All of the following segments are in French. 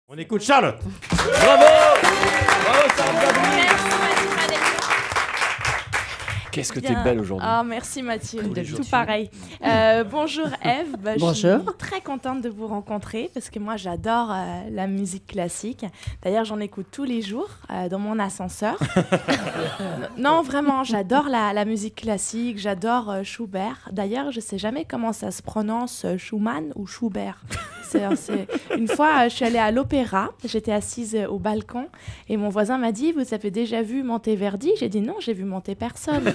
On écoute Charlotte. Bravo! Bravo, Charlotte. Qu'est-ce que t'es belle aujourd'hui. Oh, merci Mathieu, tout pareil. Bonjour Eve, Bonjour. Je suis très contente de vous rencontrer parce que moi j'adore la musique classique. D'ailleurs j'en écoute tous les jours dans mon ascenseur. Non vraiment, j'adore la musique classique, j'adore Schubert. D'ailleurs je sais jamais comment ça se prononce, Schumann ou Schubert. Une fois je suis allée à l'opéra, j'étais assise au balcon et mon voisin m'a dit « Vous avez déjà vu Monteverdi ?» J'ai dit « Non, j'ai vu monter personne. »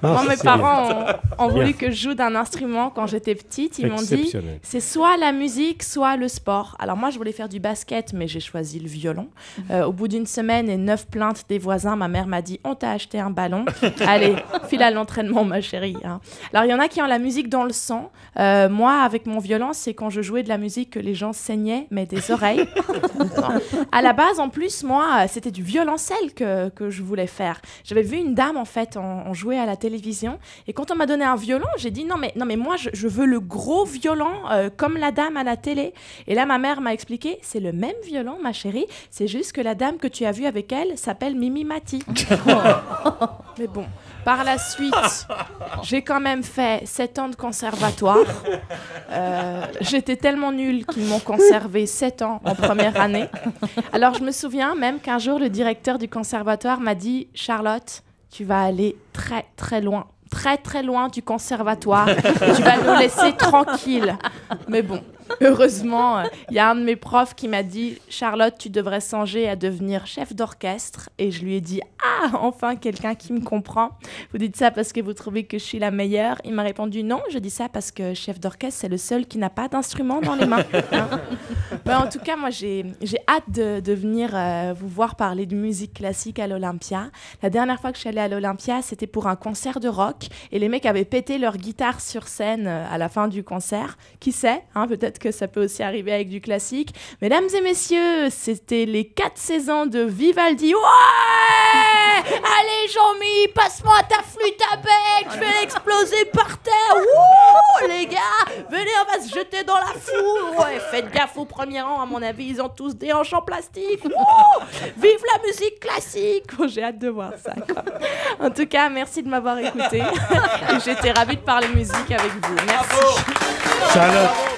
Moi, mes parents ont voulu que je joue d'un instrument quand j'étais petite. Ils m'ont dit, c'est soit la musique, soit le sport. Alors moi, je voulais faire du basket, mais j'ai choisi le violon. Au bout d'une semaine et 9 plaintes des voisins, ma mère m'a dit, on t'a acheté un ballon. Allez, file à l'entraînement, ma chérie. Hein. Alors, il y en a qui ont la musique dans le sang. Moi, avec mon violon, c'est quand je jouais de la musique que les gens saignaient, mais des oreilles. À la base, en plus, moi, c'était du violoncelle que je voulais faire. J'avais vu une dame, en fait, en jouer à la télévision. Et quand on m'a donné un violon, j'ai dit, non, mais moi, je veux le gros violon, comme la dame à la télé. Et là, ma mère m'a expliqué, c'est le même violon, ma chérie. C'est juste que la dame que tu as vue avec elle s'appelle Mimi Mati. Mais bon, par la suite, j'ai quand même fait 7 ans de conservatoire. J'étais tellement nulle qu'ils m'ont conservé 7 ans en première année. Alors, je me souviens même qu'un jour, le directeur du conservatoire m'a dit « Charlotte, tu vas aller très, très loin. Très, très loin du conservatoire. Tu vas nous laisser tranquilles. » Mais bon, heureusement, il y a un de mes profs qui m'a dit « Charlotte, tu devrais songer à devenir chef d'orchestre. » Et je lui ai dit « Ah, enfin, quelqu'un qui me comprend. Vous dites ça parce que vous trouvez que je suis la meilleure. » Il m'a répondu « Non, je dis ça parce que chef d'orchestre, c'est le seul qui n'a pas d'instrument dans les mains. » Hein. Ben, en tout cas, moi, j'ai hâte de venir vous voir parler de musique classique à l'Olympia. La dernière fois que je suis allée à l'Olympia, c'était pour un concert de rock. Et les mecs avaient pété leur guitare sur scène à la fin du concert. Qui sait, hein, peut-être que ça peut aussi arriver avec du classique. Mesdames et messieurs, c'était les 4 saisons de Vivaldi. Ouais! Allez, Jean-Mi, passe-moi ta flûte à bec, je vais l'exploser par terre. Wouh, les gars, venez, on va se jeter dans la foule. Ouais, faites gaffe au premier rang, à mon avis, ils ont tous des hanches en plastique. Wouh! Vive la musique classique. Oh, j'ai hâte de voir ça, quoi. En tout cas, merci de m'avoir écouté. J'étais ravie de parler musique avec vous. Merci. Charlotte.